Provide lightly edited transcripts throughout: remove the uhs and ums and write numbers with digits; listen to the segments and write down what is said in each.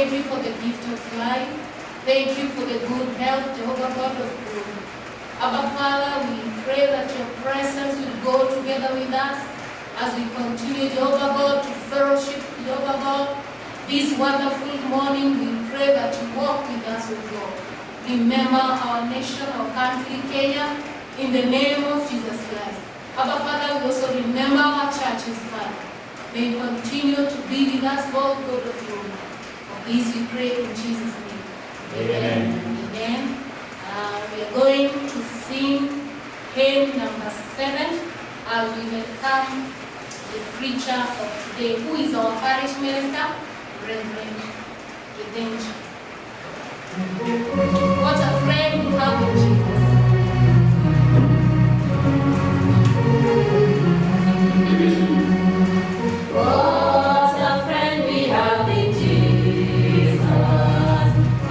Thank you for the gift of life. Thank you for the good health, Jehovah God of glory. Abba Father, we pray that your presence will go together with us as we continue, Jehovah God, to fellowship, Jehovah God. This wonderful morning, we pray that you walk with us, O God. Remember our nation, our country, Kenya, in the name of Jesus Christ. Abba Father, we also remember our churches, Father. May you continue to be with us, Lord God of glory. For this we pray in Jesus' name. Amen. Amen. We are going to sing hymn number 7 as we welcome the preacher of today, who is our parish minister, Reverend Redemption. What a friend we have in Jesus. What a friend we have in Jesus.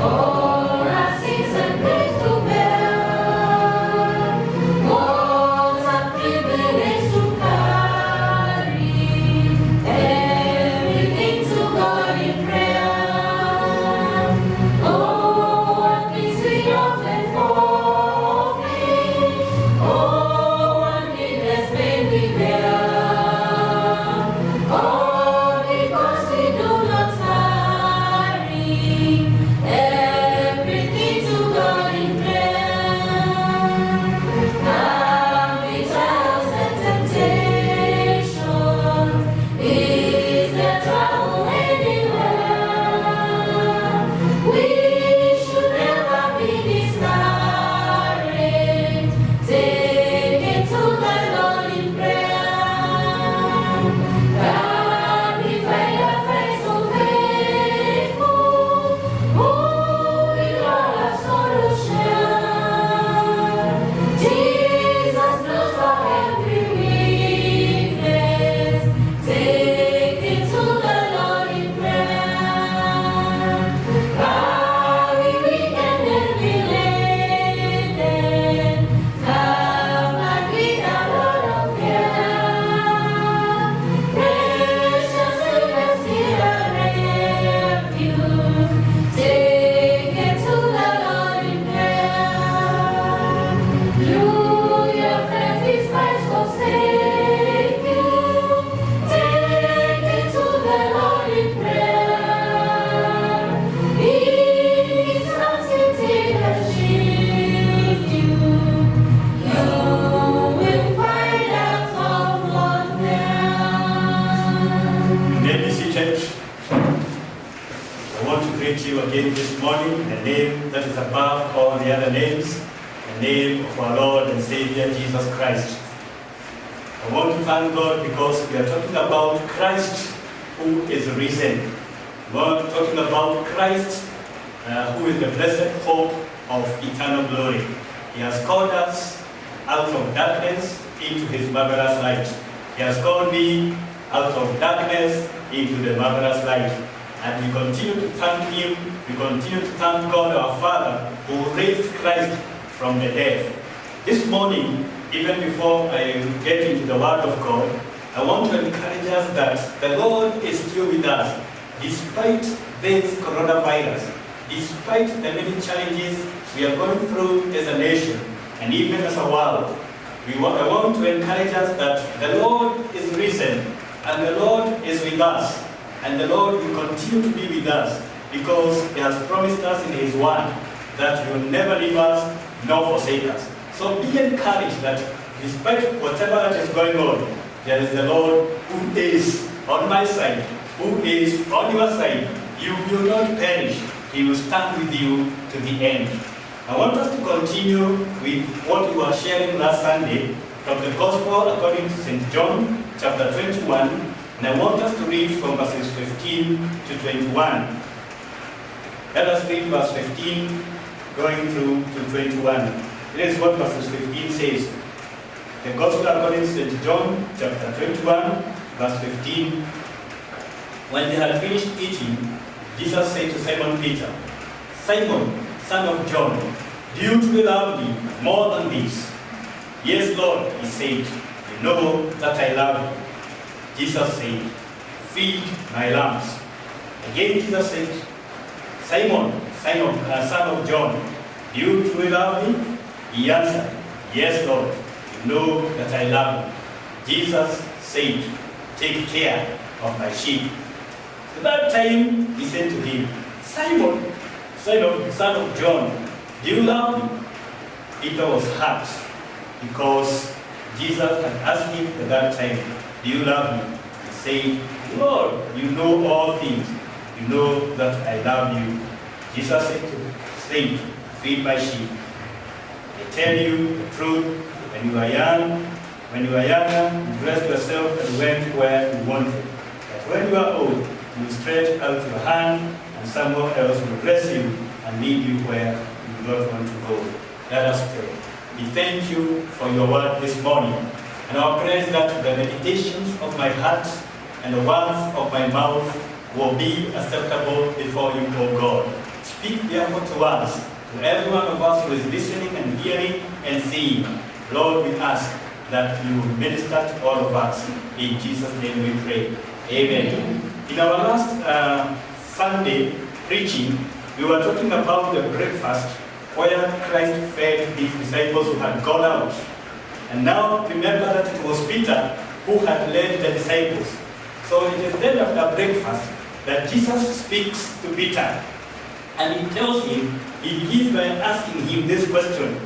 All our sins and griefs to bear. What a privilege to carry everything to God in prayer. Oh, what peace we often forfeit. Oh, what needless pain we bear. Oh, because we do not carry everything to God in prayer. Come with trials and temptations. Is there trouble anywhere? We should never be discouraged. Take it to the Lord in prayer. God, we find our friends so faithful, who will all our sorrow share. Jesus knows our every weakness. Take it to the Lord in prayer. Are we weak and heavy laden? Come and be the Lord of fear. Precious Savior's here a refuge. Take it to the Lord in prayer. You, your friends, despise, forsake you. Take it to the Lord in prayer. His arms can take and shield you. You will find out comfort there. May be seated. I want to greet you again this morning in the name that is above all the other names, the name of our Lord and Savior Jesus Christ. I want to thank God because we are talking about Christ who is risen. We are talking about Christ who is the blessed hope of eternal glory. He has called us out of darkness into his marvelous light. He has called me out of darkness into the marvelous light. And we continue to thank him, we continue to thank God our Father who raised Christ from the dead. This morning, even before I get into the Word of God, I want to encourage us that the Lord is still with us, despite this coronavirus, despite the many challenges we are going through as a nation, and even as a world. I want to encourage us that the Lord is risen, and the Lord is with us, and the Lord will continue to be with us, because He has promised us in His Word that He will never leave us nor forsake us. So be encouraged that despite whatever that is going on, there is the Lord who is on my side, who is on your side. You will not perish. He will stand with you to the end. I want us to continue with what we were sharing last Sunday from the Gospel according to St. John, chapter 21, and I want us to read from verses 15 to 21. Let us read verse 15 going through to 21. It is what verses 15 says. The Gospel according to St. John, chapter 21, verse 15. When they had finished eating, Jesus said to Simon Peter, Simon, son of John, do you truly love me more than this? Yes, Lord, he said, you know that I love you. Jesus said, feed my lambs. Again Jesus said, Simon, son of John, do you truly love me? He answered, yes, Lord, you know that I love you. Jesus said, take care of my sheep. At that time, he said to him, Simon, son of John, do you love me? Peter was hurt because Jesus had asked him at that time, do you love me? He said, Lord, you know all things. You know that I love you. Jesus said, feed my sheep. I tell you the truth, when you were younger, you dressed yourself and went where you wanted. But when you are old, you stretch out your hand, and someone else will dress you and lead you where you do not want to go. Let us pray. We thank you for your word this morning, and our prayer is that the meditations of my heart and the words of my mouth will be acceptable before you, O God. Speak therefore to us, to every one of us who is listening and hearing and seeing. Lord, we ask that you will minister to all of us. In Jesus' name we pray. Amen. In our last Sunday preaching, we were talking about the breakfast where Christ fed his disciples who had gone out. And now remember that it was Peter who had led the disciples. So it is then after breakfast that Jesus speaks to Peter. And he tells him, he begins by asking him this question,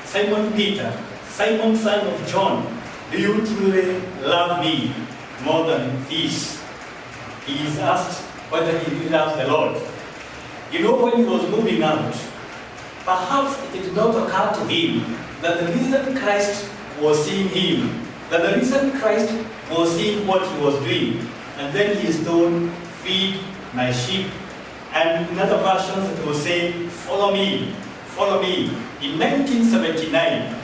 Simon Peter, Simon, son of John, do you truly love me more than this? He is asked whether he really loves the Lord. You know, when he was moving out, perhaps it did not occur to him that the reason Christ was seeing him, that the reason Christ was seeing what he was doing, and then he is told, feed my sheep. And in other versions it will say, follow me, follow me. In 1979,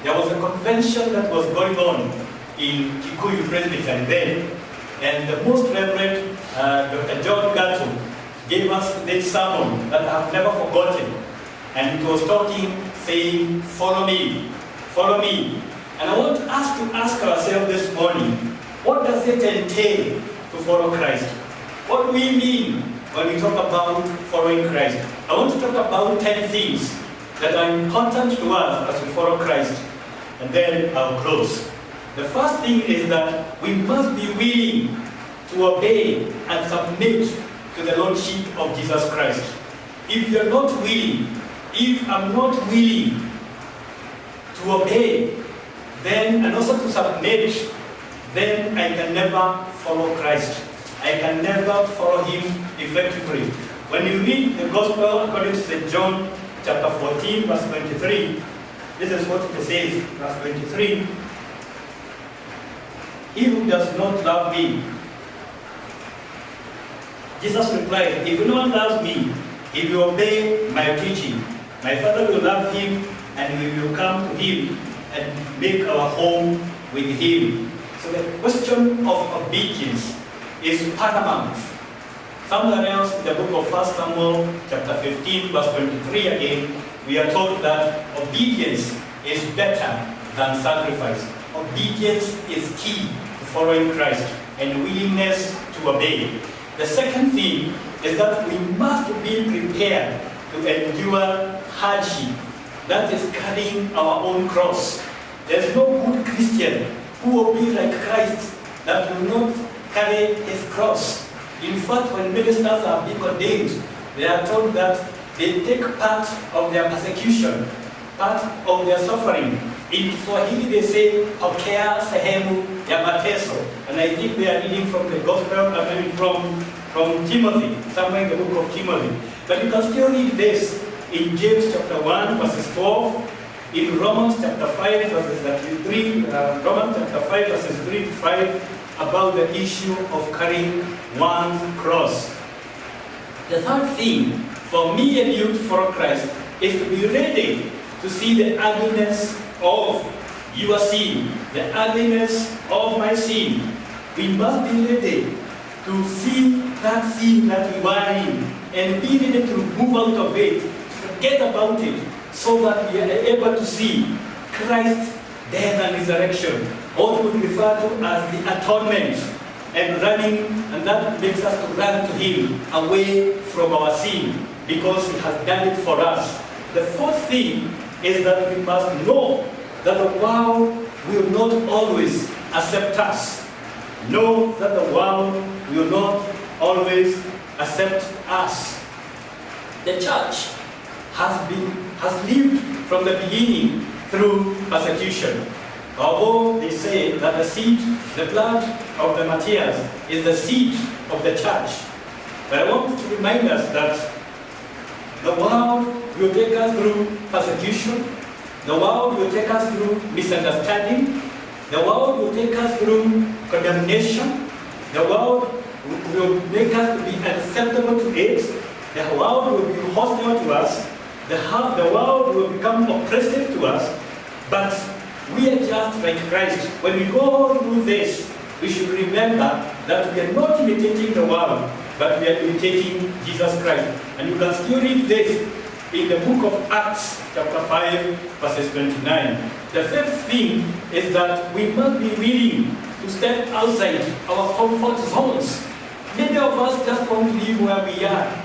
there was a convention that was going on in Kikuyu Presbytery then, and the Most Reverend Dr. John Gatto gave us this sermon that I have never forgotten. And it was talking, saying, follow me, follow me. And I want us to ask ourselves this morning, what does it entail to follow Christ? What do we mean when we talk about following Christ? I want to talk about 10 things that are important to us as we follow Christ. And then I'll close. The first thing is that we must be willing to obey and submit to the Lordship of Jesus Christ. If you're not willing, if I'm not willing to obey, then, and also to submit, then I can never follow Christ. I can never follow him effectively. When you read the Gospel according to St. John chapter 14, verse 23, this is what it says, verse 23. He who does not love me, Jesus replied, if no one loves me, he will obey my teaching. My Father will love him, and we will come to him and make our home with him. So the question of obedience is paramount. Somewhere else in the book of 1 Samuel chapter 15, verse 23 again, we are told that obedience is better than sacrifice. Obedience is key to following Christ and willingness to obey. The second thing is that we must be prepared to endure hardship. That is carrying our own cross. There's no good Christian who will be like Christ that will not carry his cross. In fact, when ministers are being ordained, they are told that they take part of their persecution, part of their suffering. In Swahili they say, pokea sehemu ya mateso. And I think they are reading from the Gospel, from Timothy, somewhere in the book of Timothy. But you can still read this in James chapter 1, verses 12, in Romans chapter 5, verses 3, Romans chapter 5, verses 3 to 5, about the issue of carrying one's cross. The third thing for me and you to follow Christ is to be ready to see the ugliness of your sin, the ugliness of my sin. We must be ready to see that sin that we were in and be ready to move out of it, forget about it, so that we are able to see Christ's death and resurrection, what we refer to as the atonement, and that makes us to run to him away from our sin. because he has done it for us. The fourth thing is that we must know that the world will not always accept us. Know that the world will not always accept us. The church has lived from the beginning through persecution. Although they say that the blood of the martyrs is the seed of the church. But I want to remind us that the world will take us through persecution. The world will take us through misunderstanding. The world will take us through condemnation. The world will make us to be unacceptable to it. The world will be hostile to us. The world will become oppressive to us. But we are just like Christ. When we go through this, we should remember that we are not imitating the world, but we are imitating Jesus Christ. And you can still read this in the book of Acts, chapter 5, verses 29. The fifth thing is that we must be willing to step outside our comfort zones. Many of us just want to live where we are.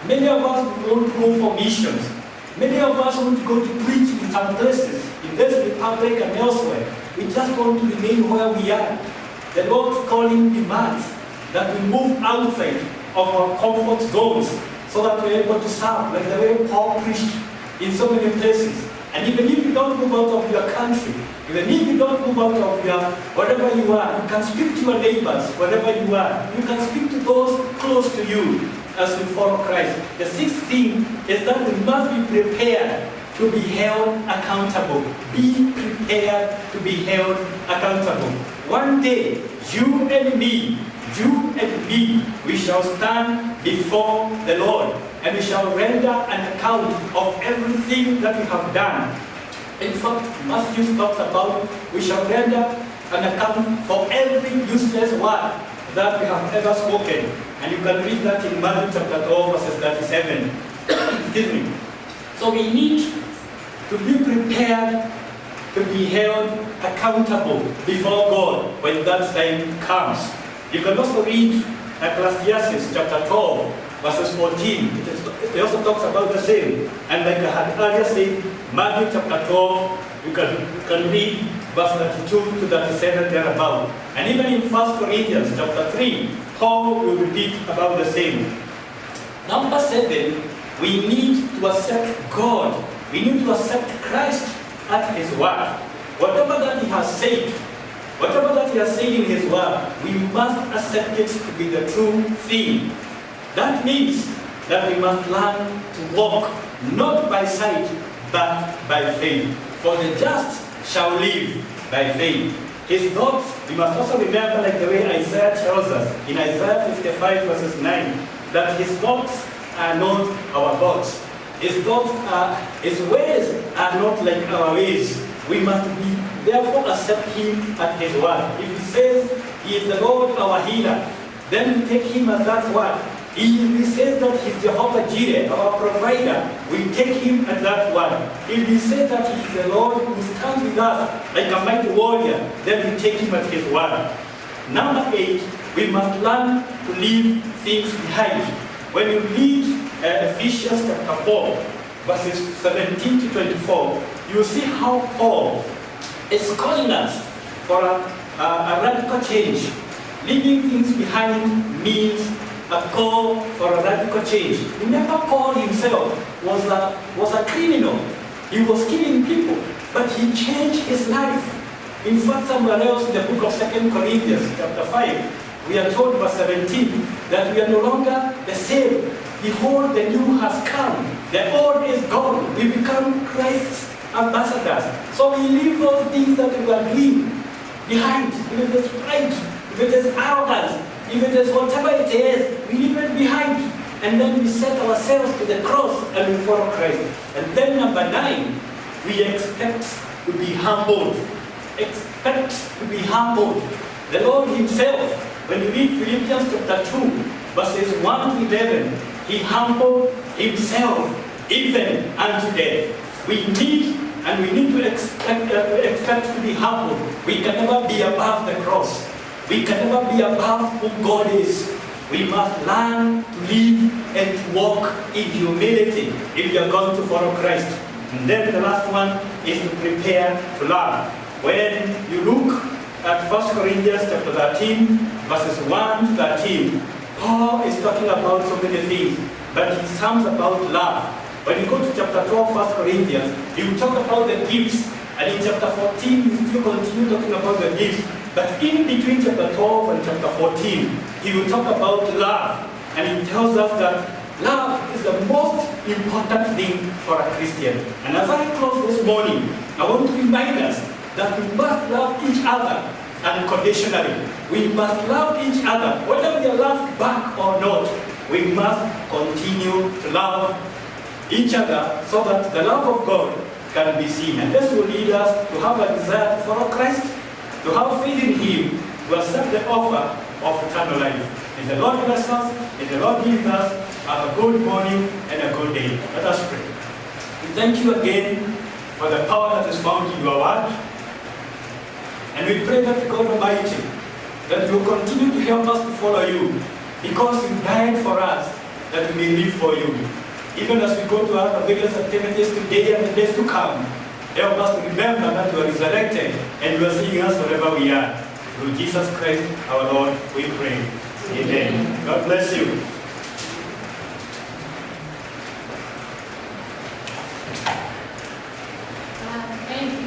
Many of us want to go for missions. Many of us want to go to preach in some places, in this republic and elsewhere. We just want to remain where we are. The Lord's calling demands that we move outside of our comfort zones so that we're able to serve, like the way Paul preached in so many places. And even if you don't move out of your country, even if you don't move out of your, wherever you are, you can speak to your neighbors, wherever you are. You can speak to those close to you as you follow Christ. The sixth thing is that we must be prepared to be held accountable. Be prepared to be held accountable. One day, you and me, we shall stand before the Lord, and we shall render an account of everything that we have done. In fact, Matthew talks about we shall render an account for every useless word that we have ever spoken. And you can read that in Matthew chapter 12, verses 37. Excuse me. So we need to be prepared to be held accountable before God when that time comes. You can also read Ecclesiastes chapter 12, verses 14. It also talks about the same. And like I had earlier said, Matthew chapter 12, you can read verse 32 to 37 thereabout. And even in 1 Corinthians chapter 3, Paul will repeat about the same. Number 7, we need to accept God. We need to accept Christ at His word. Whatever that He has said, whatever that He has said in His word, we must accept it to be the true thing. That means that we must learn to walk not by sight, but by faith. For the just shall live by faith. His thoughts, we must also remember, like the way Isaiah tells us, in Isaiah 55 verses 9, that His thoughts are not our thoughts. His ways are not like our ways. We must therefore accept Him at His word. If He says He is the Lord our healer, then we take Him as that word. If He says that He's Jehovah Jireh, our provider, we take Him at that word. If He says that He is the Lord who stands with us like a mighty warrior, then we take Him at His word. Number 8, we must learn to leave things behind. When you read Ephesians chapter 4, verses 17 to 24, you will see how Paul is calling us for a radical change. Leaving things behind means a call for a radical change. Remember, Paul himself was a criminal. He was killing people, but he changed his life. In fact, somewhere else in the book of 2 Corinthians chapter 5, we are told, verse 17, that we are no longer the same. Behold, the new has come. The old is gone. We become Christ's ambassadors. So we leave those things that we are doing behind. If it is pride, if it is arrogance, if it is whatever it is, we leave it behind. And then we set ourselves to the cross and we follow Christ. And then number 9, we expect to be humbled. Expect to be humbled. The Lord Himself, when you read Philippians chapter 2, verses 1 to 11, He humbled Himself even unto death. We need to expect to be humbled. We can never be above the cross. We can never be above who God is. We must learn to live and to walk in humility if you are going to follow Christ. And then the last one is to prepare to love. When you look at 1 Corinthians chapter 13, verses 1 to 13, Paul is talking about so many things, but he sums about love. When you go to chapter 12, 1 Corinthians, he will talk about the gifts, and in chapter 14, he still continue talking about the gifts. But in between chapter 12 and chapter 14, he will talk about love, and he tells us that love is the most important thing for a Christian. And as I close this morning, I want to remind us that we must love each other unconditionally. We must love each other, whether we are loved back or not. We must continue to love each other so that the love of God can be seen. And this will lead us to have a desire to follow Christ, to have faith in Him, to accept the offer of eternal life. May the Lord bless us, may the Lord give us a good morning and a good day. Let us pray. We thank you again for the power that is found in your word. And we pray that God Almighty, that you will continue to help us to follow you, because you died for us, that we may live for you. Even as we go to our various activities today and the days to come, help us to remember that you are resurrected and you are seeing us wherever we are. Through Jesus Christ our Lord, we pray. Amen. God bless you.